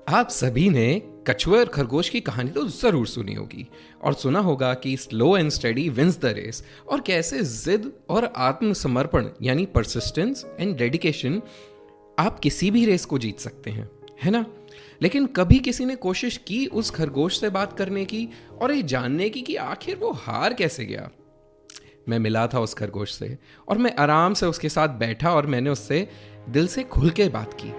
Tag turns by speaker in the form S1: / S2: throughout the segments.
S1: आप सभी ने कछुए और खरगोश की कहानी तो जरूर सुनी होगी और सुना होगा कि slow and steady wins the race और कैसे जिद और आत्मसमर्पण यानी परसिस्टेंस एंड डेडिकेशन आप किसी भी रेस को जीत सकते हैं, है ना। लेकिन कभी किसी ने कोशिश की उस खरगोश से बात करने की और ये जानने की कि आखिर वो हार कैसे गया। मैं मिला था उस खरगोश से और मैं आराम से उसके साथ बैठा और मैंने उससे दिल से खुल के बात की।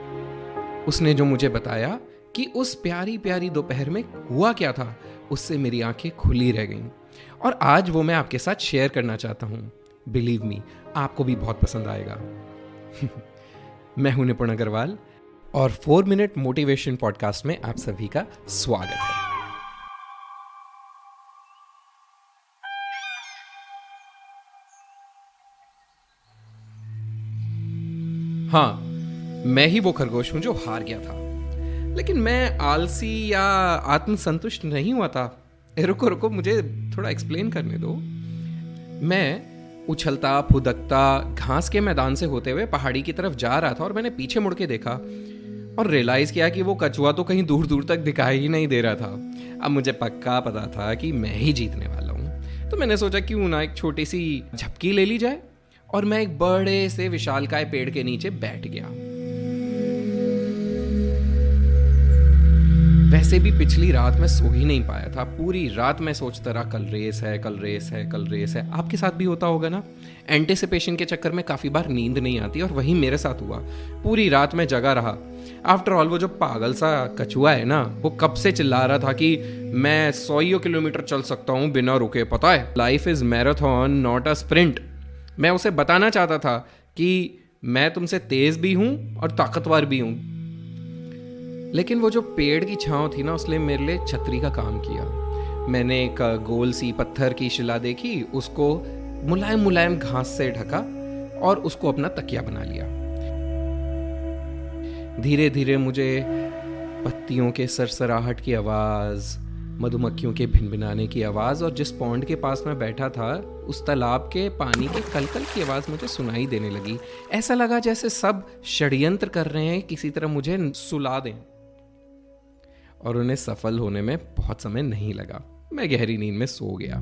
S1: उसने जो मुझे बताया कि उस प्यारी प्यारी दोपहर में हुआ क्या था, उससे मेरी आंखें खुली रह गईं और आज वो मैं आपके साथ शेयर करना चाहता हूं। बिलीव मी, आपको भी बहुत पसंद आएगा। मैं हूं निपुण अग्रवाल और 4 मिनट मोटिवेशन पॉडकास्ट में आप सभी का स्वागत है। हाँ, मैं ही वो खरगोश हूं जो हार गया था, लेकिन मैं आलसी या आत्मसंतुष्ट नहीं हुआ था। रुको रुको, मुझे थोड़ा एक्सप्लेन करने दो। मैं उछलता फुदकता घास के मैदान से होते हुए पहाड़ी की तरफ जा रहा था और मैंने पीछे मुड़ के देखा और रियलाइज किया कि वो कछुआ तो कहीं दूर दूर तक दिखाई ही नहीं दे रहा था। अब मुझे पक्का पता था कि मैं ही जीतने वाला हूँ, तो मैंने सोचा क्यों ना एक छोटी सी झपकी ले ली जाए और मैं एक बड़े से विशालकाय पेड़ के नीचे बैठ गया। वैसे भी पिछली रात मैं सो ही नहीं पाया था। पूरी रात मैं सोचता रहा कल रेस है, कल रेस है, कल रेस है। आपके साथ भी होता होगा ना। एंटिसिपेशन के चक्कर में काफी बार नींद नहीं आती और वही मेरे साथ हुआ। पूरी रात मैं जगा रहा। आफ्टर ऑल वो जो पागल सा कछुआ है ना, वो कब से चिल्ला रहा था कि मैं 100 किलोमीटर चल सकता हूँ बिना रुके। पता है, life is marathon not a sprint. मैं उसे बताना चाहता था कि मैं तुमसे तेज भी हूं और ताकतवर भी हूं। लेकिन वो जो पेड़ की छांव थी ना, उसने मेरे लिए छतरी का काम किया। मैंने एक गोल सी पत्थर की शिला देखी, उसको मुलायम मुलायम घास से ढका और उसको अपना तकिया बना लिया। धीरे धीरे मुझे पत्तियों के सरसराहट की आवाज, मधुमक्खियों के भिनभिनाने की आवाज और जिस पॉन्ड के पास मैं बैठा था उस तालाब के पानी के कलकल की आवाज मुझे सुनाई देने लगी। ऐसा लगा जैसे सब षड्यंत्र कर रहे हैं किसी तरह मुझे सुला दें। और उन्हें सफल होने में बहुत समय नहीं लगा। मैं गहरी नींद में सो गया।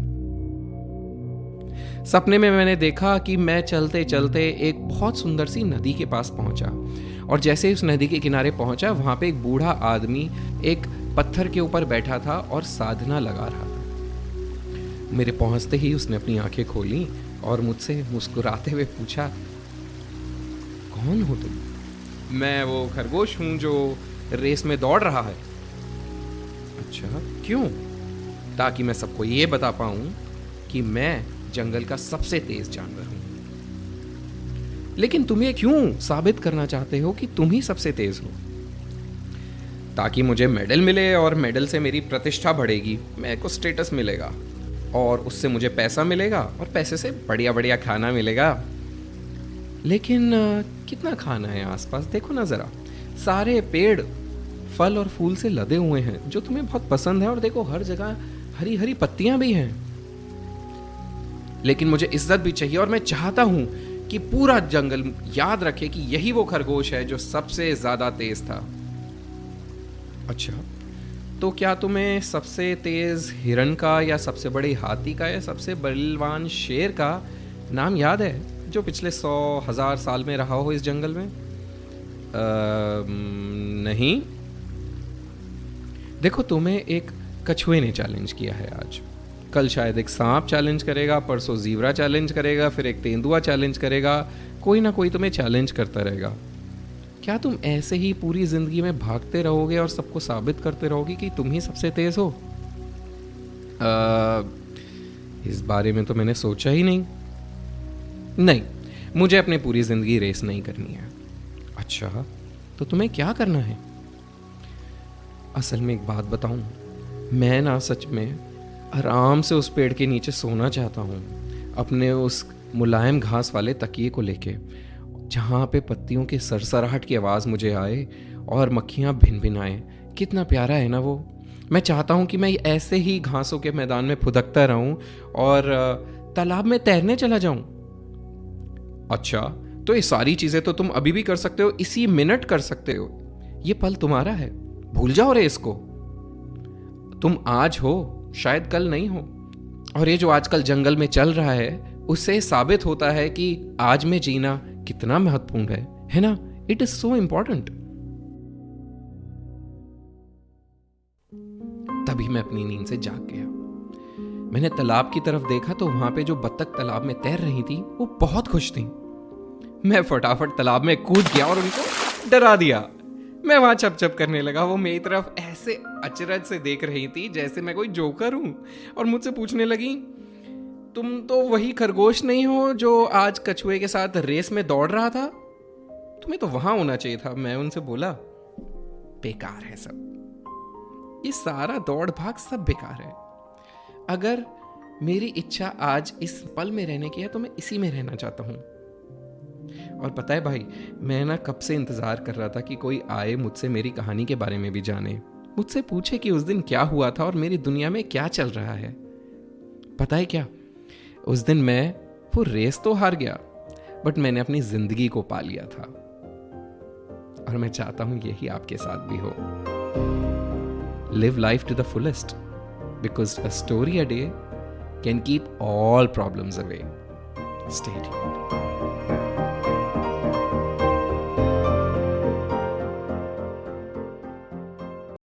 S1: सपने में मैंने देखा कि मैं चलते चलते एक बहुत सुंदर सी नदी के पास पहुंचा और जैसे उस नदी के किनारे पहुंचा, वहां पे एक बूढ़ा आदमी एक पत्थर के ऊपर बैठा था और साधना लगा रहा था। मेरे पहुंचते ही उसने अपनी आंखें खोली और मुझसे मुस्कुराते हुए पूछा, कौन हो तुम? मैं वो खरगोश हूं जो रेस में दौड़ रहा है। अच्छा, क्यों? ताकि मैं सबको ये बता पाऊं कि मैं जंगल का सबसे तेज जानवर हूं। लेकिन तुम ये क्यों साबित करना चाहते हो कि तुम ही सबसे तेज हो? ताकि मुझे मेडल मिले और मेडल से मेरी प्रतिष्ठा बढ़ेगी, मेरे को स्टेटस मिलेगा और उससे मुझे पैसा मिलेगा और पैसे से बढ़िया बढ़िया खाना मिलेगा। लेकिन कितना खाना है आसपास? देखो ना जरा, सारे पेड़ फल और फूल से लदे हुए हैं जो तुम्हें बहुत पसंद है और देखो हर जगह हरी हरी पत्तियां भी हैं। लेकिन मुझे इज्जत भी चाहिए और मैं चाहता हूं कि पूरा जंगल याद रखे कि यही वो खरगोश है जो सबसे ज्यादा तेज था। अच्छा, तो क्या तुम्हें सबसे तेज हिरन का या सबसे बड़े हाथी का या सबसे बलवान शेर का नाम याद है जो पिछले 100,000 साल में रहा हो इस जंगल में? नहीं। देखो, तुम्हें एक कछुए ने चैलेंज किया है आज, कल शायद एक सांप चैलेंज करेगा, परसों जीब्रा चैलेंज करेगा, फिर एक तेंदुआ चैलेंज करेगा। कोई ना कोई तुम्हें चैलेंज करता रहेगा। क्या तुम ऐसे ही पूरी जिंदगी में भागते रहोगे और सबको साबित करते रहोगे कि तुम ही सबसे तेज हो? इस बारे में तो मैंने सोचा ही नहीं, मुझे अपनी पूरी जिंदगी रेस नहीं करनी है। अच्छा, तो तुम्हें क्या करना है? असल में एक बात बताऊं, मैं ना सच में आराम से उस पेड़ के नीचे सोना चाहता हूं, अपने उस मुलायम घास वाले तकिए को लेके, जहां पे पत्तियों की सरसराहट की आवाज मुझे आए और मक्खियां भिनभिनाएं। कितना प्यारा है ना वो। मैं चाहता हूं कि मैं ऐसे ही घासों के मैदान में फुदकता रहूं और तालाब में तैरने चला जाऊं। अच्छा, तो ये सारी चीजें तो तुम अभी भी कर सकते हो, इसी मिनट कर सकते हो। ये पल तुम्हारा है, भूल जाओ रेस को। तुम आज हो, शायद कल नहीं हो। और ये जो आजकल जंगल में चल रहा है, उससे साबित होता है कि आज में जीना कितना महत्वपूर्ण है ना? It is so important. तभी मैं अपनी नींद से जाग गया। मैंने तालाब की तरफ देखा तो वहां पे जो बत्तख तालाब में तैर रही थी वो बहुत खुश थी। मैं फटाफट तालाब में कूद गया और उनको डरा दिया। मैं वहां चप चप करने लगा। वो मेरी तरफ ऐसे अचरज से देख रही थी जैसे मैं कोई जोकर हूं, और मुझसे पूछने लगी, तुम तो वही खरगोश नहीं हो जो आज कछुए के साथ रेस में दौड़ रहा था? तुम्हें तो वहां होना चाहिए था। मैं उनसे बोला, बेकार है सब, ये सारा दौड़ भाग सब बेकार है। अगर मेरी इच्छा आज इस पल में रहने की है तो मैं इसी में रहना चाहता हूं। और पता है भाई, मैं ना कब से इंतजार कर रहा था कि कोई आए, मुझसे मेरी कहानी के बारे में भी जाने, मुझसे पूछे कि उस दिन क्या हुआ था और मेरी दुनिया में क्या चल रहा है। पता है क्या, उस दिन मैं वो रेस तो हार गया, बट मैंने अपनी जिंदगी को पा लिया था। और मैं चाहता हूं यही आपके साथ भी हो। Live life to the fullest, because a story a day can keep all problems away. Stay tuned.